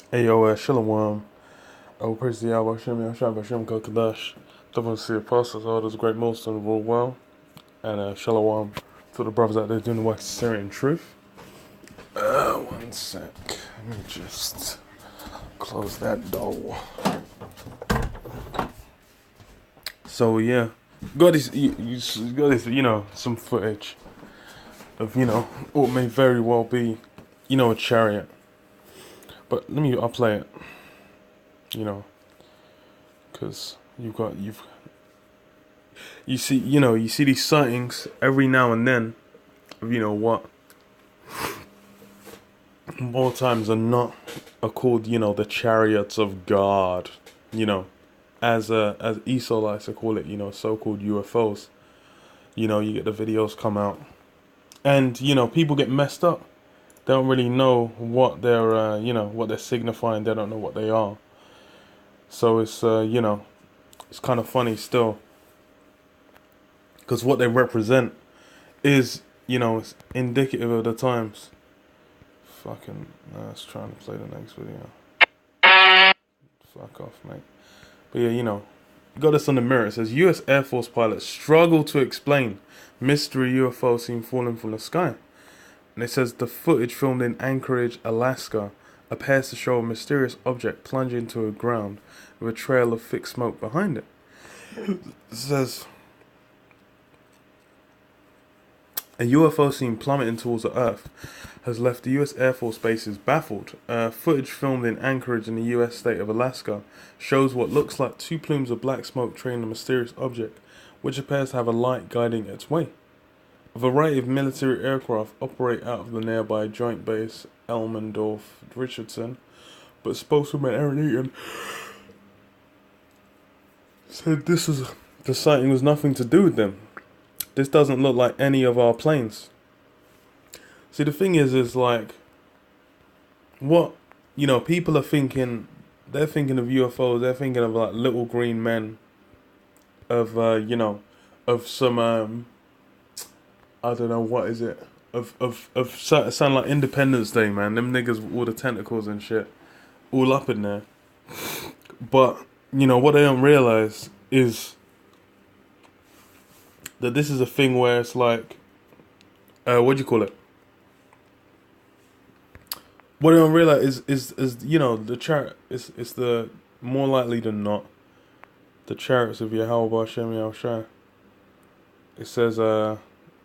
Hey yo, Shalom. Oh, praise the Yahweh, Hashem, Yahshua, Hashem, Kodash. Double see apostles, all those GreatMillStone rule well. And Shalom to the brothers out there doing the work of sincerity and truth. One sec. Let me just close that door. So, yeah. Got this, you got this, some footage of, what may very well be, a chariot. But I'll play it. Because you see these sightings every now and then of what more times than not are called the chariots of God, as Esau likes to call it, so-called UFOs. You get the videos come out, and people get messed up. They don't really know what they're what they're signifying. They don't know what they are. So it's it's kind of funny still, because what they represent is it's indicative of the times. Fucking, let's try and play the next video. Fuck off, mate. But yeah, you got this on the mirror. It says U.S. Air Force pilots struggle to explain mystery UFO seen falling from the sky. And it says the footage filmed in Anchorage, Alaska, appears to show a mysterious object plunging into the ground with a trail of thick smoke behind it. It says a UFO seen plummeting towards the Earth has left the U.S. Air Force bases baffled. Footage filmed in Anchorage in the U.S. state of Alaska shows what looks like two plumes of black smoke trailing a mysterious object, which appears to have a light guiding its way. A variety of military aircraft operate out of the nearby Joint Base Elmendorf-Richardson, but spokeswoman Aaron Eaton said the sighting was nothing to do with them. This doesn't look like any of our planes. See, the thing is like, what, people are thinking, they're thinking of UFOs, they're thinking of like little green men, of, of some, I don't know, what is it, of sound like Independence Day, man, them niggas with all the tentacles and shit, all up in there. But, what they don't realize is that this is a thing where it's like, what do you call it? What I don't realize is the chariot it's the more likely than not the chariots of Yahweh Hashem Yahushua. It says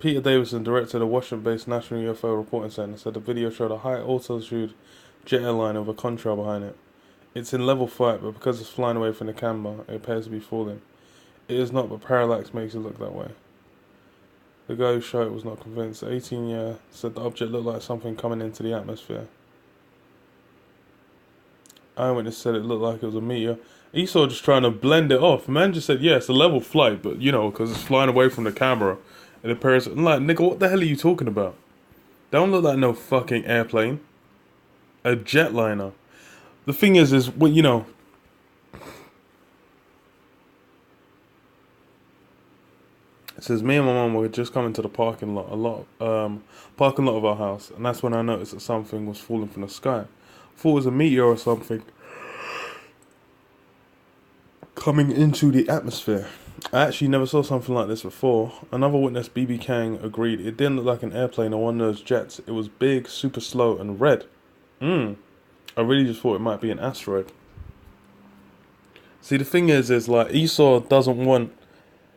Peter Davison, director of the Washington-based National UFO Reporting Center, said the video showed a high altitude jet airliner with a contrail behind it. It's in level flight, but because it's flying away from the camera, it appears to be falling. It is not, but parallax makes it look that way. The guy who shot it was not convinced. The 18-year said the object looked like something coming into the atmosphere. Eyewitness said it looked like it was a meteor. Esau just trying to blend it off. Man just said, yeah, it's a level flight, but because it's flying away from the camera. It appears, I'm like, nigga, what the hell are you talking about? That don't look like no fucking airplane. A jetliner. The thing is well, it says me and my mom were just coming to the parking lot of our house, and that's when I noticed that something was falling from the sky. Thought it was a meteor or something coming into the atmosphere. I actually never saw something like this before. Another witness, BB Kang, agreed it didn't look like an airplane or one of those jets. It was big, super slow, and red. I really just thought it might be an asteroid. See, the thing is like Esau doesn't want.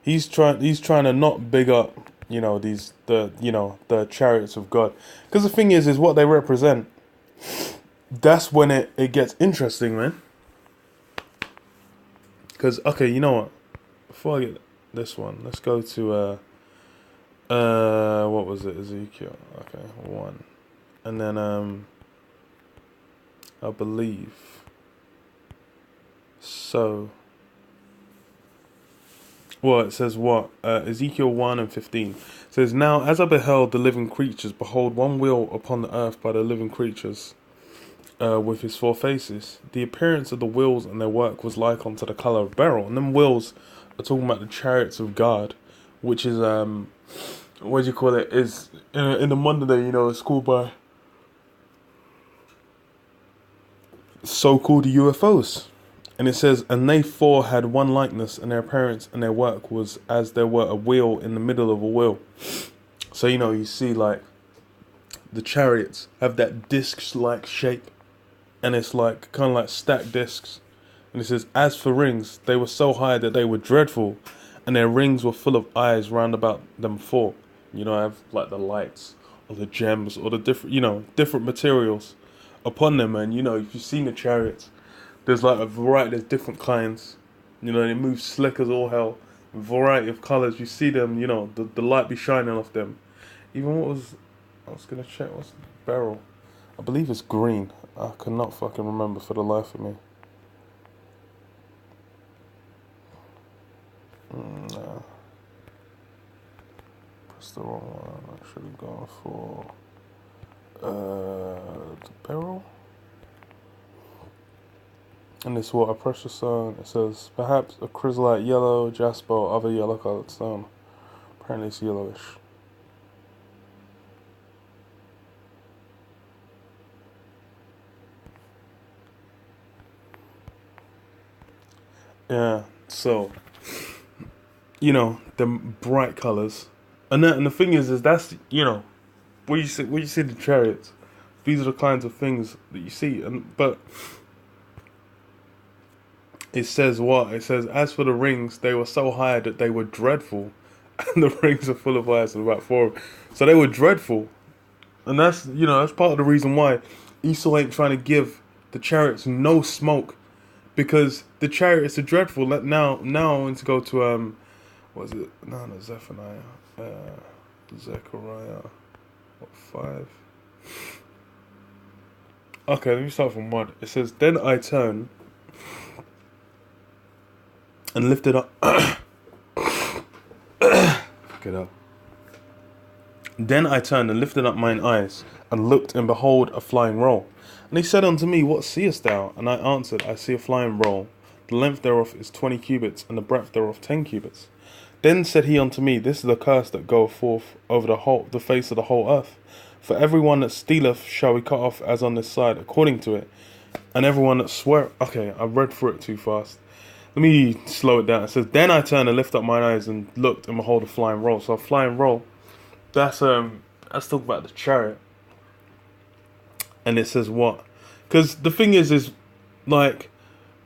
He's trying to not big up, the chariots of God, because the thing is what they represent. That's when it gets interesting, man. Because, okay, you know what? Before I get this one, let's go to, what was it? Ezekiel. Okay, 1. And then, I believe. So. Well, it says what? Ezekiel 1 and 15. It says, now, as I beheld the living creatures, behold, one wheel upon the earth by the living creatures, with his 4 faces. The appearance of the wheels and their work was like unto the colour of beryl. And them wheels are talking about the chariots of God, which is, what do you call it? Is in the Monday, it's called by so-called UFOs. And it says, and they four had one likeness, and their appearance and their work was as there were a wheel in the middle of a wheel. So, you know, you see like the chariots have that disc-like shape, and it's like kind of like stacked discs. And it says, as for rings, they were so high that they were dreadful, and their rings were full of eyes round about them four. You know, I have like the lights or the gems or the different, you know, different materials upon them. And, you know, if you've seen the chariots, there's like a variety, there's different kinds. You know, they move slick as all hell. A variety of colours. You see them, you know, the light be shining off them. Even I was going to check, what's the barrel? I believe it's green. I cannot fucking remember for the life of me. Nah. That's the wrong one. I should have gone for the barrel. And this water pressure stone, it says perhaps a chrysolite yellow, jasper, or other yellow colored stone. Apparently it's yellowish. Yeah, so, you know, the bright colors. And the thing is that's, you know, when you see the chariots, these are the kinds of things that you see. But it says what? It says, as for the rings, they were so high that they were dreadful. And the rings are full of eyes, and about four. So they were dreadful. And that's, you know, that's part of the reason why Esau ain't trying to give the chariots no smoke. Because the chariots are dreadful. Now I want to go to, what is it? No, Zephaniah. Zechariah. What, 5? Okay, let me start from 1. It says, then I turned and lifted up. Get up. Then I turned and lifted up mine eyes, and looked, and behold, a flying roll. And he said unto me, what seest thou? And I answered, I see a flying roll. The length thereof is 20 cubits, and the breadth thereof 10 cubits. Then said he unto me, this is the curse that goeth forth over the face of the whole earth. For every one that stealeth shall be cut off as on this side, according to it. And every one that swear... Okay, I read through it too fast. Let me slow it down. It says, then I turned and lifted up mine eyes, and looked, and behold, a flying roll. So a flying roll, that's talking about the chariot. And it says what? Because the thing is like,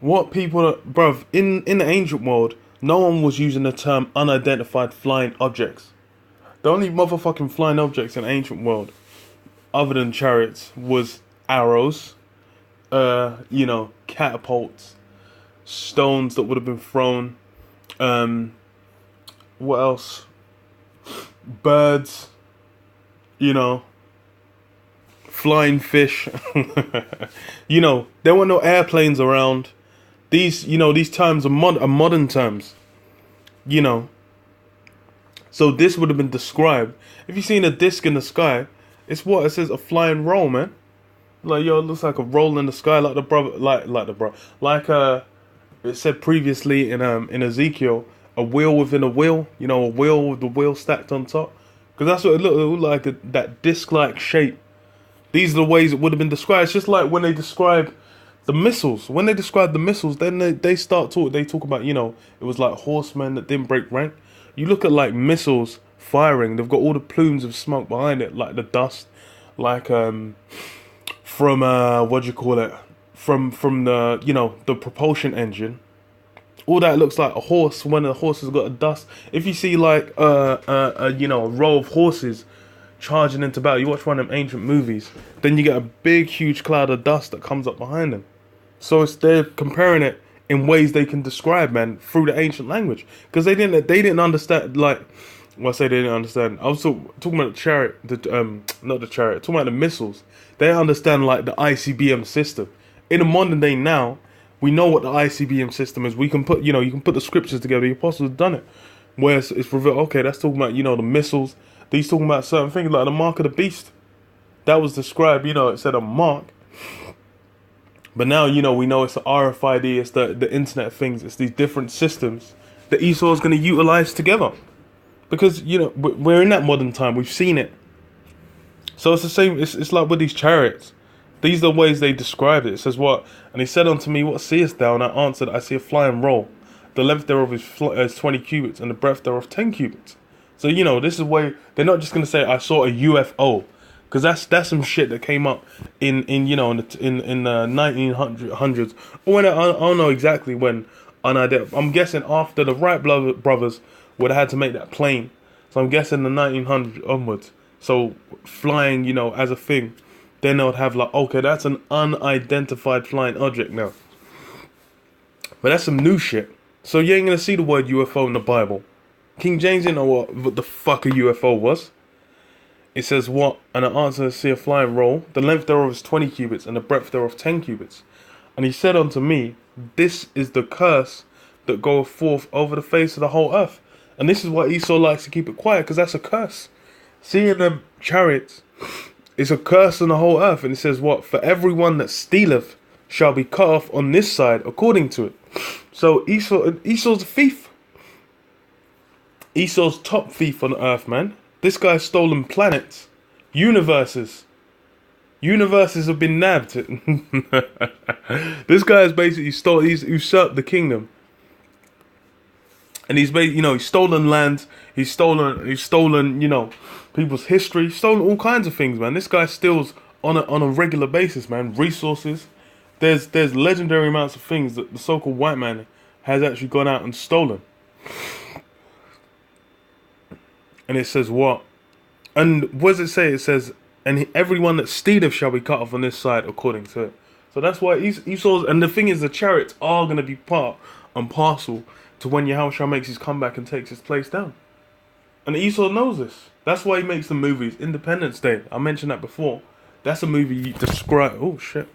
what people... Bruv, in the ancient world, no one was using the term unidentified flying objects. The only motherfucking flying objects in the ancient world, other than chariots, was arrows, you know, catapults, stones that would have been thrown, what else? Birds, you know, flying fish. You know, there were no airplanes around. These, you know, these terms are modern terms, you know. So this would have been described. If you've seen a disc in the sky, it's what it says, a flying roll, man. Like, yo, it looks like a roll in the sky, like it said previously in Ezekiel, a wheel within a wheel. You know, a wheel with the wheel stacked on top, because that's what it looked like, that disc-like shape. These are the ways it would have been described. It's just like when they describe the missiles. When they describe the missiles, then they talk about, you know, it was like horsemen that didn't break rank. You look at like missiles firing, they've got all the plumes of smoke behind it, like the dust, like from what do you call it? From the, you know, the propulsion engine. All that looks like a horse when the horse has got a dust. If you see like you know, a row of horses charging into battle, you watch one of them ancient movies, then you get a big huge cloud of dust that comes up behind them. So they're comparing it in ways they can describe, man, through the ancient language, because they didn't understand. Like, well, I say they didn't understand. I was talking about the chariot, not the chariot, talking about the missiles. They understand like the ICBM system. In the modern day now, we know what the ICBM system is. We can put, you know, you can put the scriptures together. The apostles have done it, where it's revealed. Okay, that's talking about, you know, the missiles. These talking about certain things like the mark of the beast. That was described, you know, it said a mark. But now, you know, we know it's the RFID, it's the Internet of Things, it's these different systems that Esau is going to utilize together. Because, you know, we're in that modern time, we've seen it. So it's the same, it's like with these chariots. These are the ways they described it. It says what? And he said unto me, what seest thou? And I answered, I see a flying roll. The length thereof is 20 cubits, and the breadth thereof 10 cubits. So, you know, this is why they're not just going to say, I saw a UFO. Because that's some shit that came up in the 1900s. Or when, I don't know exactly when. I'm guessing after the Wright brothers would have had to make that plane. So I'm guessing the 1900s onwards. So flying, you know, as a thing. Then they would have like, okay, that's an unidentified flying object now. But that's some new shit. So you ain't going to see the word UFO in the Bible. King James didn't know what the fuck a UFO was. It says what? And I answered, see a flying roll. The length thereof is 20 cubits, and the breadth thereof 10 cubits. And he said unto me, this is the curse that goeth forth over the face of the whole earth. And this is why Esau likes to keep it quiet, because that's a curse. Seeing them chariots is a curse on the whole earth. And it says what? For everyone that stealeth shall be cut off on this side according to it. So Esau's a thief. Esau's top thief on earth, man. This guy's stolen planets, universes. Universes have been nabbed. This guy has basically he's usurped the kingdom. And he's stolen land. He's stolen, you know, people's history. Stolen all kinds of things, man. This guy steals on a regular basis, man. Resources. There's legendary amounts of things that the so-called white man has actually gone out and stolen. And it says what? And what does it say? It says, and everyone that stealeth shall be cut off on this side according to it. So that's why Esau's, and the thing is, the chariots are going to be part and parcel to when Yahushua makes his comeback and takes his place down. And Esau knows this. That's why he makes the movies. Independence Day, I mentioned that before. That's a movie describe. Oh shit.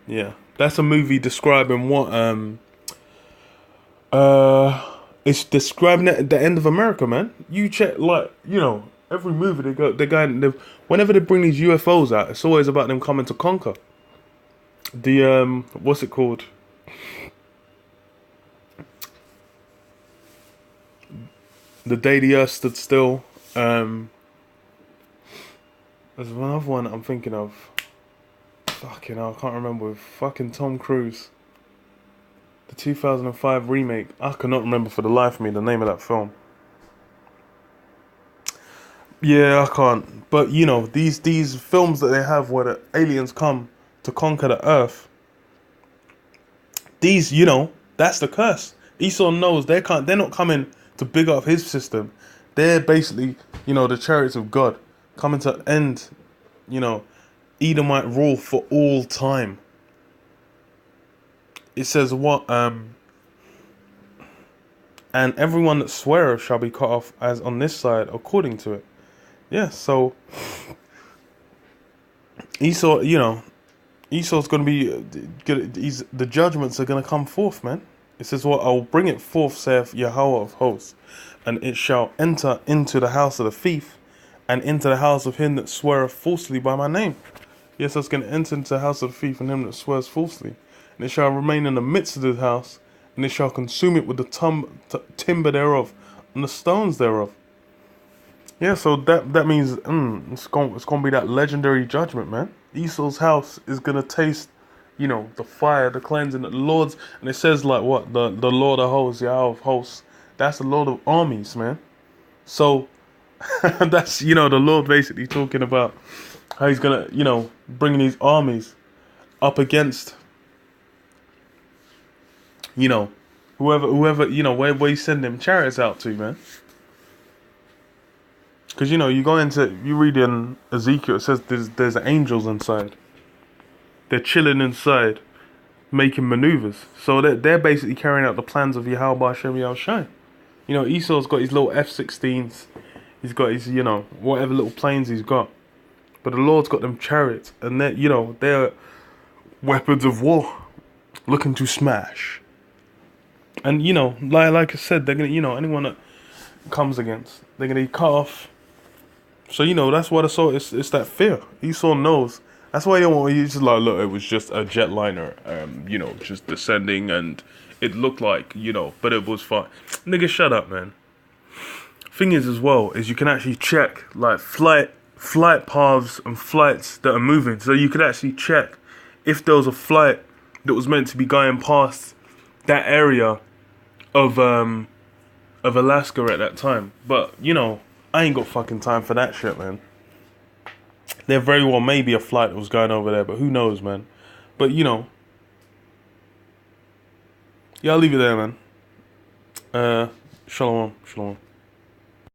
Yeah, that's a movie describing what it's describing it at the end of America, man. You check, like, you know, every movie whenever they bring these UFOs out, it's always about them coming to conquer. The what's it called? The Day the Earth Stood Still. There's another one I'm thinking of. Fucking hell, I can't remember, with fucking Tom Cruise. The 2005 remake. I cannot remember for the life of me the name of that film. Yeah, I can't. But, you know, these films that they have where the aliens come to conquer the earth. These, you know, that's the curse. Esau knows they're not coming to big up his system. They're basically, you know, the chariots of God coming to end, you know, Edomite rule for all time. It says what? And everyone that sweareth shall be cut off as on this side according to it. Yeah, so Esau, you know, Esau's going to be the judgments are going to come forth, man. It says what? I will bring it forth, saith Yahweh of hosts, and it shall enter into the house of the thief, and into the house of him that sweareth falsely by my name. Yes, it's going to enter into the house of the thief and him that swears falsely. And it shall remain in the midst of the house, and it shall consume it with the timber thereof, and the stones thereof. Yeah, so that means it's going to be that legendary judgment, man. Esau's house is going to taste, you know, the fire, the cleansing, the Lord's. And it says like what? The Lord of hosts, Yahweh of hosts. That's the Lord of armies, man. So that's, you know, the Lord basically talking about how he's going to, you know, bring these armies up against, you know, whoever, you know, where you send them chariots out to, man. Because, you know, you read in Ezekiel, it says there's angels inside. They're chilling inside, making maneuvers. So they're basically carrying out the plans of Yahweh Hashem Yahushai. You know, Esau's got his little F-16s. He's got his, you know, whatever little planes he's got. But the Lord's got them chariots. And they're, you know, they're weapons of war looking to smash. And, you know, like I said, they're going to, you know, anyone that comes against, they're going to be cut off. So, you know, that's what it's that fear. Esau knows. That's why he's just like, look, it was just a jetliner, you know, just descending, and it looked like, you know, but it was fine. Nigga, shut up, man. Thing is, as well, is you can actually check, like, flight flight paths and flights that are moving, so you could actually check if there was a flight that was meant to be going past that area of Alaska at that time. But you know, I ain't got fucking time for that shit, man. There very well may be a flight that was going over there, but who knows, man. But you know, yeah, I'll leave it there, man. Shalom, shalom.